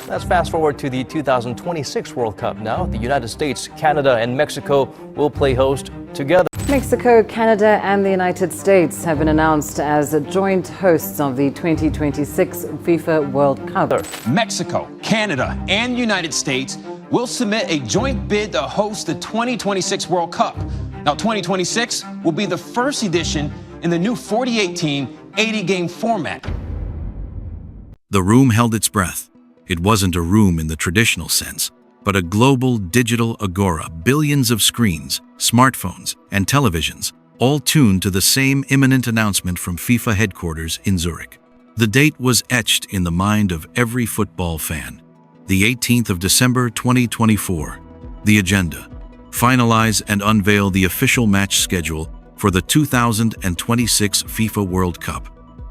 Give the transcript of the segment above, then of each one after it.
Let's fast forward to the 2026 World Cup now. The United States, Canada, and Mexico will play host together. Mexico, Canada, and the United States have been announced as joint hosts of the 2026 FIFA World Cup. Mexico, Canada, and United States will submit a joint bid to host the 2026 World Cup. Now, 2026 will be the first edition in the new 48-team, 80-game format. The room held its breath. It wasn't a room in the traditional sense, but a global digital agora, billions of screens, smartphones, and televisions, all tuned to the same imminent announcement from FIFA headquarters in Zurich. The date was etched in the mind of every football fan. The 18th of December 2024. The agenda: finalize and unveil the official match schedule for the 2026 FIFA World Cup.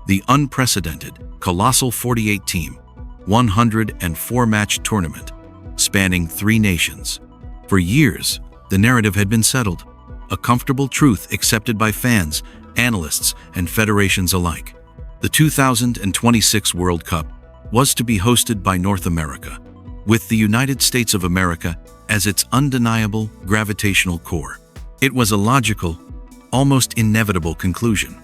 The unprecedented, colossal 48-team, 104-match tournament, spanning 3 nations. For years, the narrative had been settled, a comfortable truth accepted by fans, analysts, and federations alike. The 2026 World Cup was to be hosted by North America, with the United States of America as its undeniable gravitational core. It was a logical, almost inevitable conclusion.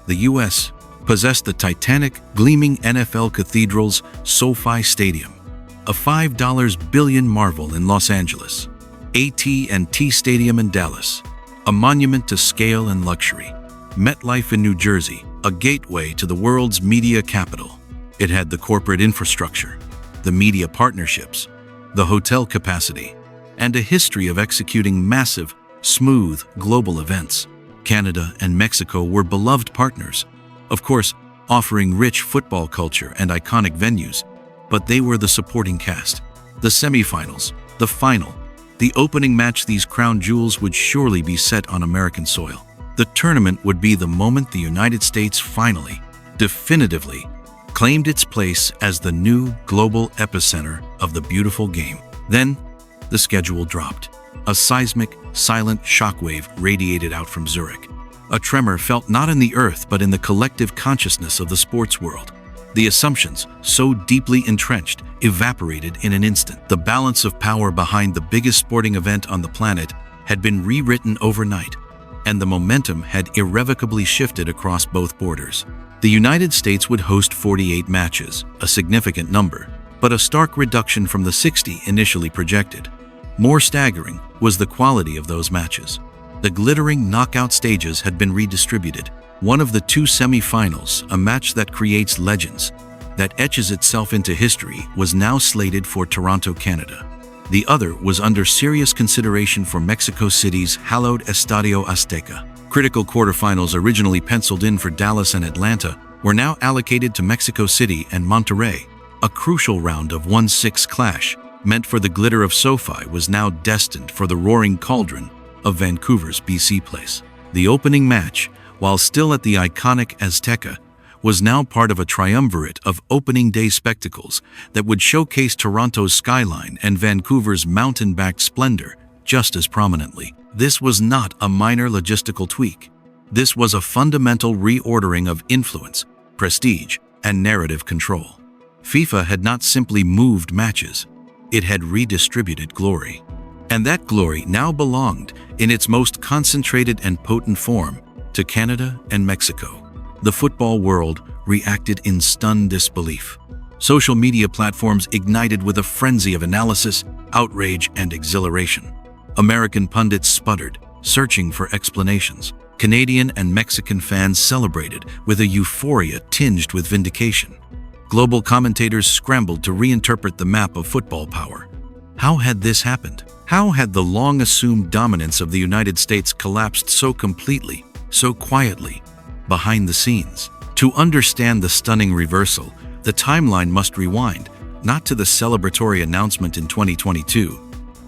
The U.S. possessed the titanic, gleaming NFL Cathedral's SoFi Stadium, a $5 billion marvel in Los Angeles, AT&T Stadium in Dallas, a monument to scale and luxury, MetLife in New Jersey, a gateway to the world's media capital. It had the corporate infrastructure, the media partnerships, the hotel capacity, and a history of executing massive, smooth global events. Canada and Mexico were beloved partners, of course, offering rich football culture and iconic venues, but they were the supporting cast. The semifinals, the final, the opening match, these crown jewels would surely be set on American soil. The tournament would be the moment the United States finally, definitively, claimed its place as the new global epicenter of the beautiful game. Then, the schedule dropped. A seismic, silent shockwave radiated out from Zurich. A tremor felt not in the earth but in the collective consciousness of the sports world. The assumptions, so deeply entrenched, evaporated in an instant. The balance of power behind the biggest sporting event on the planet had been rewritten overnight, and the momentum had irrevocably shifted across both borders. The United States would host 48 matches, a significant number, but a stark reduction from the 60 initially projected. More staggering was the quality of those matches. The glittering knockout stages had been redistributed. One of the 2 semi-finals, a match that creates legends, that etches itself into history, was now slated for Toronto, Canada. The other was under serious consideration for Mexico City's hallowed Estadio Azteca. Critical quarterfinals originally penciled in for Dallas and Atlanta were now allocated to Mexico City and Monterrey. A crucial round of 1-6 clash, meant for the glitter of SoFi, was now destined for the roaring cauldron of Vancouver's BC Place. The opening match, while still at the iconic Azteca, was now part of a triumvirate of opening day spectacles that would showcase Toronto's skyline and Vancouver's mountain-backed splendor just as prominently. This was not a minor logistical tweak. This was a fundamental reordering of influence, prestige, and narrative control. FIFA had not simply moved matches, it had redistributed glory. And that glory now belonged, in its most concentrated and potent form, to Canada and Mexico. The football world reacted in stunned disbelief. Social media platforms ignited with a frenzy of analysis, outrage, and exhilaration. American pundits sputtered, searching for explanations. Canadian and Mexican fans celebrated with a euphoria tinged with vindication. Global commentators scrambled to reinterpret the map of football power. How had this happened? How had the long-assumed dominance of the United States collapsed so completely, so quietly, behind the scenes? To understand the stunning reversal, the timeline must rewind, not to the celebratory announcement in 2022,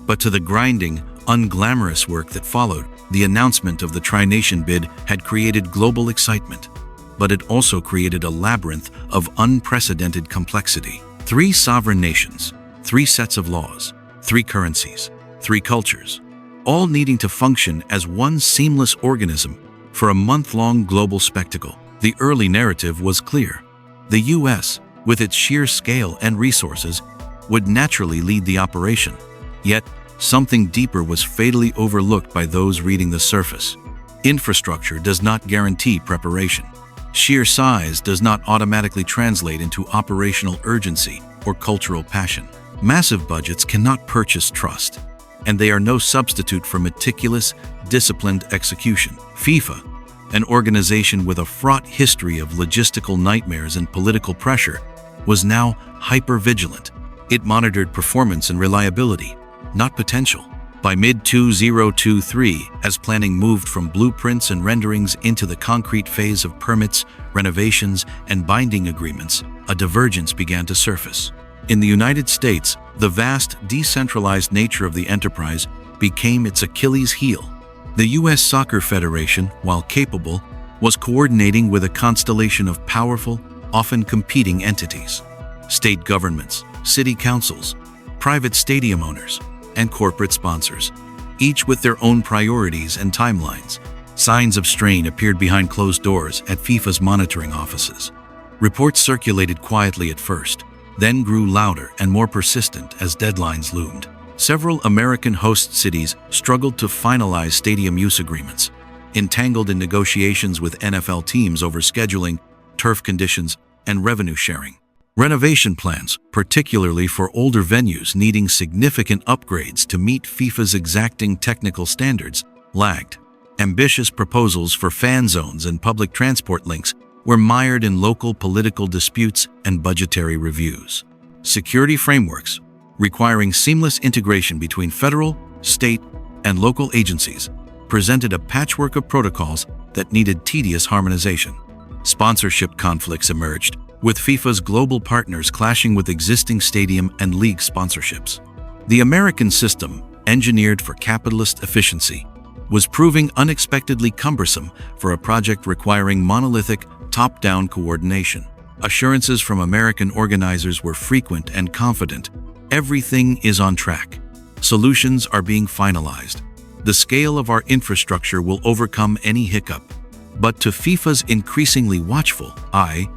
but to the grinding, unglamorous work that followed. The announcement of the tri-nation bid had created global excitement, but it also created a labyrinth of unprecedented complexity. 3 sovereign nations, 3 sets of laws, 3 currencies, 3 cultures, all needing to function as one seamless organism for a month-long global spectacle. The early narrative was clear. The U.S., with its sheer scale and resources, would naturally lead the operation. Yet, something deeper was fatally overlooked by those reading the surface. Infrastructure does not guarantee preparation. Sheer size does not automatically translate into operational urgency or cultural passion. Massive budgets cannot purchase trust, and they are no substitute for meticulous, disciplined execution. FIFA, an organization with a fraught history of logistical nightmares and political pressure, was now hyper-vigilant. It monitored performance and reliability, not potential. By mid-2023, as planning moved from blueprints and renderings into the concrete phase of permits, renovations, and binding agreements, a divergence began to surface. In the United States, the vast, decentralized nature of the enterprise became its Achilles heel. The U.S. Soccer Federation, while capable, was coordinating with a constellation of powerful, often competing entities. State governments, city councils, private stadium owners, and corporate sponsors, each with their own priorities and timelines. Signs of strain appeared behind closed doors at FIFA's monitoring offices. Reports circulated quietly at first, then grew louder and more persistent as deadlines loomed. Several American host cities struggled to finalize stadium use agreements, entangled in negotiations with NFL teams over scheduling, turf conditions, and revenue sharing. Renovation plans, particularly for older venues needing significant upgrades to meet FIFA's exacting technical standards, lagged. Ambitious proposals for fan zones and public transport links were mired in local political disputes and budgetary reviews. Security frameworks, requiring seamless integration between federal, state, and local agencies, presented a patchwork of protocols that needed tedious harmonization. Sponsorship conflicts emerged, with FIFA's global partners clashing with existing stadium and league sponsorships. The American system, engineered for capitalist efficiency, was proving unexpectedly cumbersome for a project requiring monolithic, top-down coordination. Assurances from American organizers were frequent and confident. Everything is on track. Solutions are being finalized. The scale of our infrastructure will overcome any hiccup. But to FIFA's increasingly watchful eye,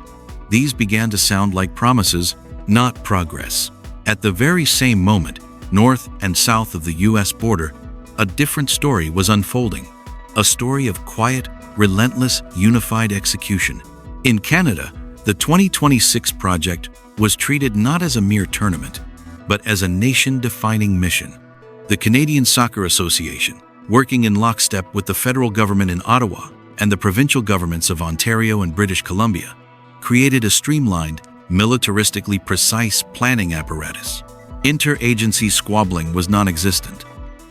these began to sound like promises, not progress. At the very same moment, north and south of the U.S. border, a different story was unfolding. A story of quiet, relentless, unified execution. In Canada, the 2026 project was treated not as a mere tournament, but as a nation-defining mission. The Canadian Soccer Association, working in lockstep with the federal government in Ottawa and the provincial governments of Ontario and British Columbia, created a streamlined, militaristically precise planning apparatus. Interagency squabbling was non-existent.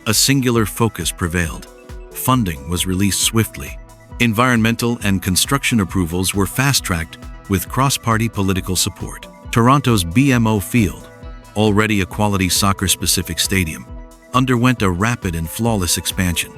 A singular focus prevailed. Funding was released swiftly. Environmental and construction approvals were fast-tracked with cross-party political support. Toronto's BMO Field, already a quality soccer-specific stadium, underwent a rapid and flawless expansion,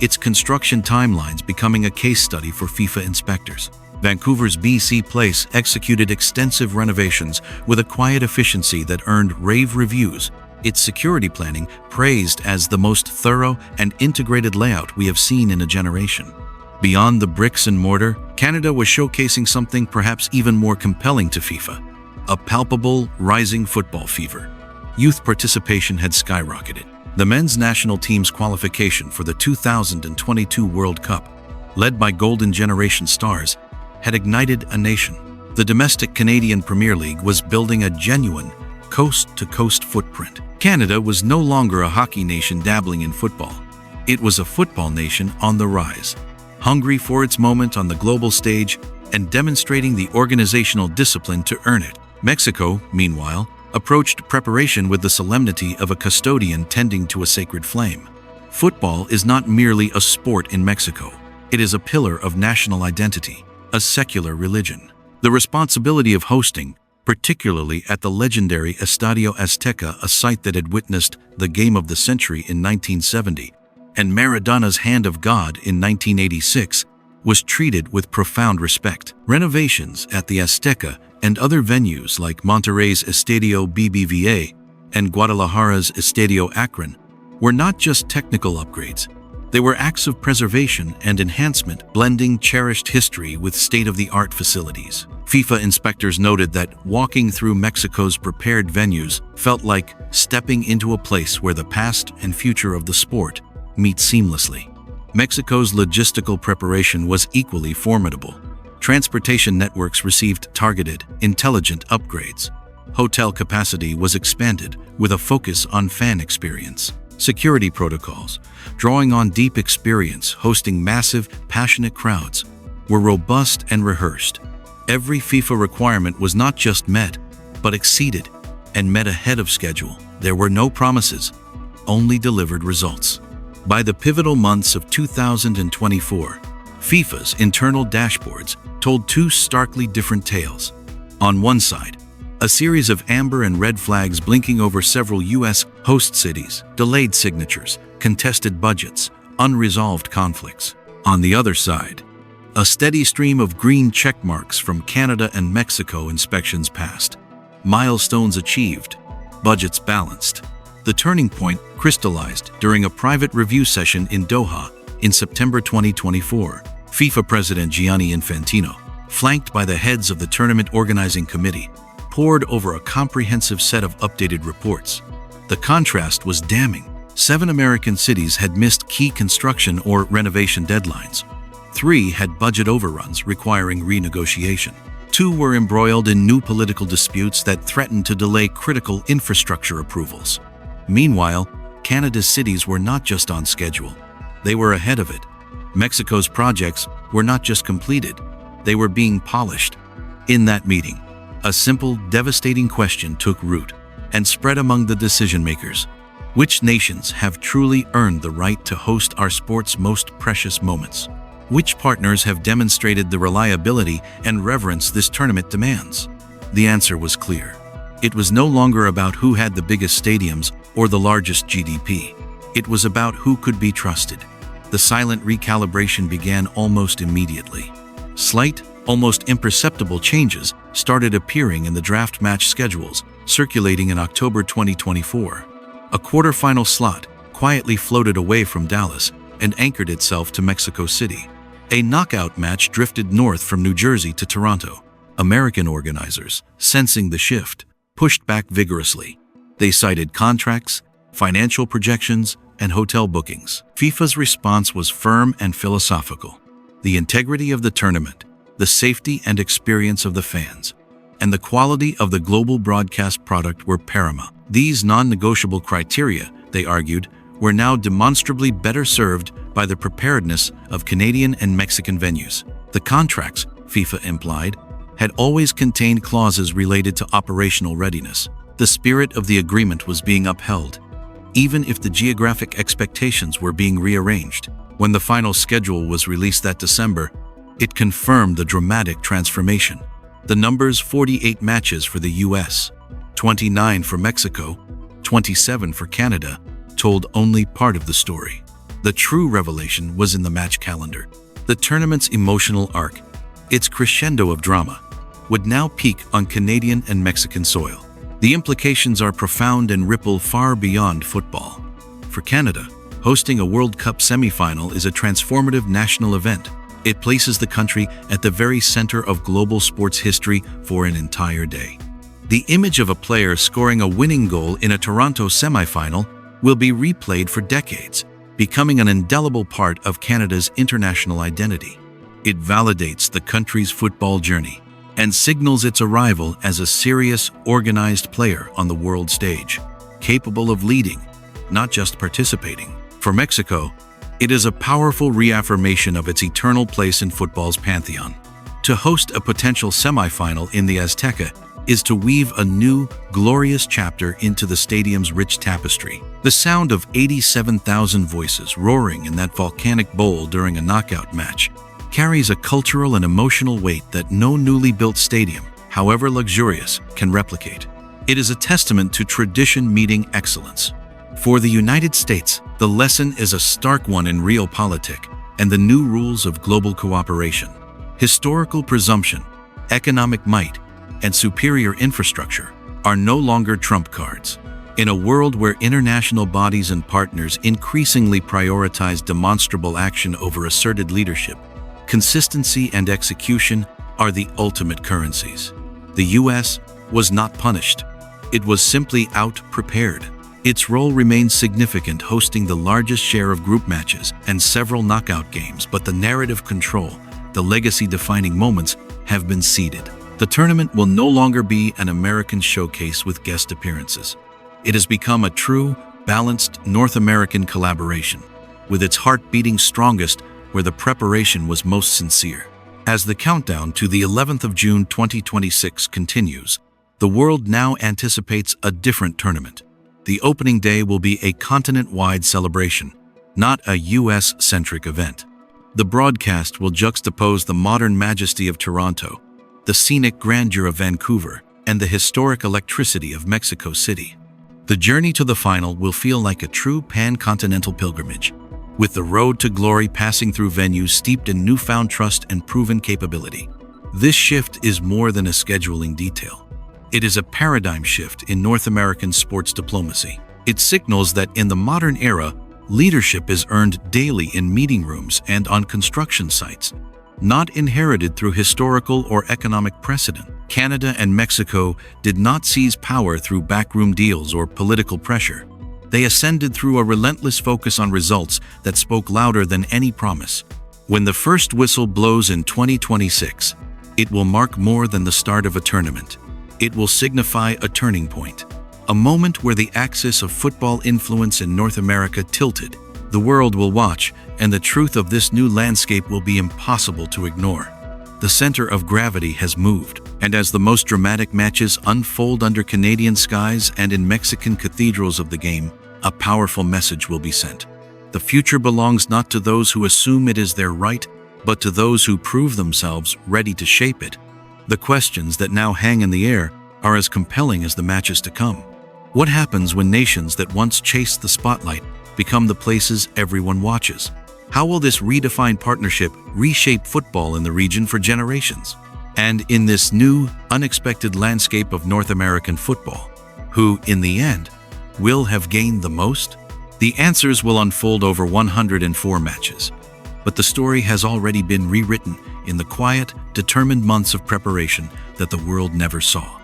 its construction timelines becoming a case study for FIFA inspectors. Vancouver's BC Place executed extensive renovations with a quiet efficiency that earned rave reviews, its security planning praised as the most thorough and integrated layout we have seen in a generation. Beyond the bricks and mortar, Canada was showcasing something perhaps even more compelling to FIFA: a palpable, rising football fever. Youth participation had skyrocketed. The men's national team's qualification for the 2022 World Cup, led by Golden Generation stars, had ignited a nation. The domestic Canadian Premier League was building a genuine, coast-to-coast footprint. Canada was no longer a hockey nation dabbling in football. It was a football nation on the rise, hungry for its moment on the global stage and demonstrating the organizational discipline to earn it. Mexico, meanwhile, approached preparation with the solemnity of a custodian tending to a sacred flame. Football is not merely a sport in Mexico. It is a pillar of national identity, a secular religion. The responsibility of hosting, particularly at the legendary Estadio Azteca, a site that had witnessed the game of the century in 1970 and Maradona's Hand of God in 1986, was treated with profound respect. Renovations at the Azteca and other venues like Monterrey's Estadio BBVA and Guadalajara's Estadio Akron were not just technical upgrades. They were acts of preservation and enhancement, blending cherished history with state-of-the-art facilities. FIFA inspectors noted that walking through Mexico's prepared venues felt like stepping into a place where the past and future of the sport meet seamlessly. Mexico's logistical preparation was equally formidable. Transportation networks received targeted, intelligent upgrades. Hotel capacity was expanded with a focus on fan experience. Security protocols, drawing on deep experience hosting massive, passionate crowds, were robust and rehearsed. Every FIFA requirement was not just met, but exceeded, and met ahead of schedule. There were no promises, only delivered results. By the pivotal months of 2024, FIFA's internal dashboards told two starkly different tales. On one side, a series of amber and red flags blinking over several U.S. host cities, delayed signatures, contested budgets, unresolved conflicts. On the other side, a steady stream of green check marks from Canada and Mexico, inspections passed, milestones achieved, budgets balanced. The turning point crystallized during a private review session in Doha in September 2024. FIFA President Gianni Infantino, flanked by the heads of the tournament organizing committee, pored over a comprehensive set of updated reports. The contrast was damning. 7 American cities had missed key construction or renovation deadlines. 3 had budget overruns requiring renegotiation. 2 were embroiled in new political disputes that threatened to delay critical infrastructure approvals. Meanwhile, Canada's cities were not just on schedule, they were ahead of it. Mexico's projects were not just completed, they were being polished. In that meeting, a simple, devastating question took root and spread among the decision-makers. Which nations have truly earned the right to host our sport's most precious moments? Which partners have demonstrated the reliability and reverence this tournament demands? The answer was clear. It was no longer about who had the biggest stadiums or the largest GDP. It was about who could be trusted. The silent recalibration began almost immediately. Slight, almost imperceptible changes started appearing in the draft match schedules circulating in October 2024. A quarterfinal slot quietly floated away from Dallas and anchored itself to Mexico City. A knockout match drifted north from New Jersey to Toronto. American organizers, sensing the shift, pushed back vigorously. They cited contracts, financial projections, and hotel bookings. FIFA's response was firm and philosophical. The integrity of the tournament, the safety and experience of the fans, and the quality of the global broadcast product were paramount. These non-negotiable criteria, they argued, were now demonstrably better served by the preparedness of Canadian and Mexican venues. The contracts, FIFA implied, had always contained clauses related to operational readiness. The spirit of the agreement was being upheld, even if the geographic expectations were being rearranged. When the final schedule was released that December, it confirmed the dramatic transformation. The numbers 48 matches for the US, 29 for Mexico, 27 for Canada, told only part of the story. The true revelation was in the match calendar. The tournament's emotional arc, its crescendo of drama, would now peak on Canadian and Mexican soil. The implications are profound and ripple far beyond football. For Canada, hosting a World Cup semi-final is a transformative national event. It places the country at the very center of global sports history for an entire day. The image of a player scoring a winning goal in a Toronto semi-final will be replayed for decades, becoming an indelible part of Canada's international identity. It validates the country's football journey and signals its arrival as a serious, organized player on the world stage, capable of leading, not just participating. For Mexico, it is a powerful reaffirmation of its eternal place in football's pantheon. To host a potential semifinal in the Azteca is to weave a new, glorious chapter into the stadium's rich tapestry. The sound of 87,000 voices roaring in that volcanic bowl during a knockout match carries a cultural and emotional weight that no newly built stadium, however luxurious, can replicate. It is a testament to tradition meeting excellence. For the United States, the lesson is a stark one in realpolitik and the new rules of global cooperation. Historical presumption, economic might, and superior infrastructure are no longer trump cards. In a world where international bodies and partners increasingly prioritize demonstrable action over asserted leadership, consistency and execution are the ultimate currencies. The US was not punished. It was simply out-prepared. Its role remains significant, hosting the largest share of group matches and several knockout games, but the narrative control, the legacy-defining moments, have been ceded. The tournament will no longer be an American showcase with guest appearances. It has become a true, balanced North American collaboration, with its heart beating strongest where the preparation was most sincere. As the countdown to the 11th of June 2026 continues, the world now anticipates a different tournament. The opening day will be a continent-wide celebration, not a US-centric event. The broadcast will juxtapose the modern majesty of Toronto, the scenic grandeur of Vancouver, and the historic electricity of Mexico City. The journey to the final will feel like a true pan-continental pilgrimage, with the road to glory passing through venues steeped in newfound trust and proven capability. This shift is more than a scheduling detail. It is a paradigm shift in North American sports diplomacy. It signals that in the modern era, leadership is earned daily in meeting rooms and on construction sites, not inherited through historical or economic precedent. Canada and Mexico did not seize power through backroom deals or political pressure. They ascended through a relentless focus on results that spoke louder than any promise. When the first whistle blows in 2026, it will mark more than the start of a tournament. It will signify a turning point, a moment where the axis of football influence in North America tilted. The world will watch, and the truth of this new landscape will be impossible to ignore. The center of gravity has moved, and as the most dramatic matches unfold under Canadian skies and in Mexican cathedrals of the game, a powerful message will be sent. The future belongs not to those who assume it is their right, but to those who prove themselves ready to shape it. The questions that now hang in the air are as compelling as the matches to come. What happens when nations that once chased the spotlight become the places everyone watches? How will this redefined partnership reshape football in the region for generations? And in this new, unexpected landscape of North American football, who, in the end, will have gained the most? The answers will unfold over 104 matches, but the story has already been rewritten in the quiet, determined months of preparation that the world never saw.